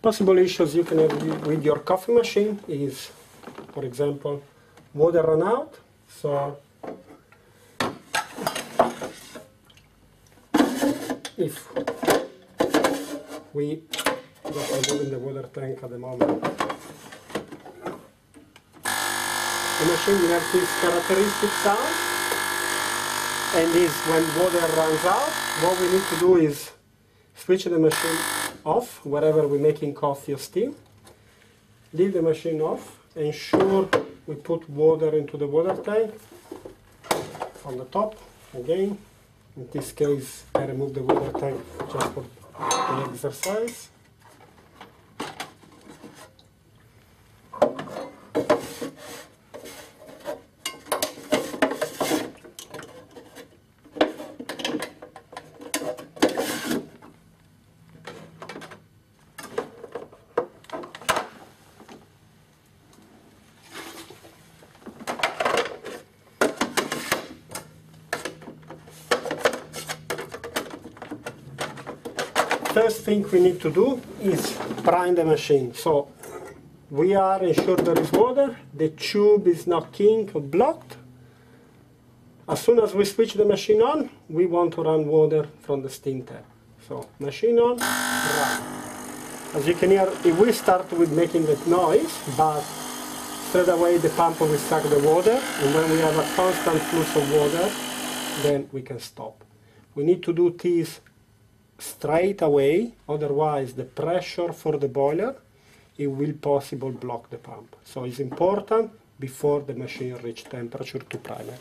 Possible issues you can have with your coffee machine is, for example, water run out. So if we just removing the water tank at the moment, the machine will have this characteristic sound, and this when water runs out, what we need to do is switch the machine off wherever we're making coffee or steam, leave the machine off, ensure we put water into the water tank on the top again. In this case I remove the water tank just for the exercise. First thing we need to do is prime the machine. So we are ensured there is water, the tube is not kink or blocked. As soon as we switch the machine on, we want to run water from the steam tap. So machine on, run. As you can hear, it will start with making that noise, but straight away the pump will suck the water, and when we have a constant flow of water, then we can stop. We need to do this straight away, otherwise the pressure for the boiler, it will possibly block the pump. So it's important before the machine reach temperature to prime it.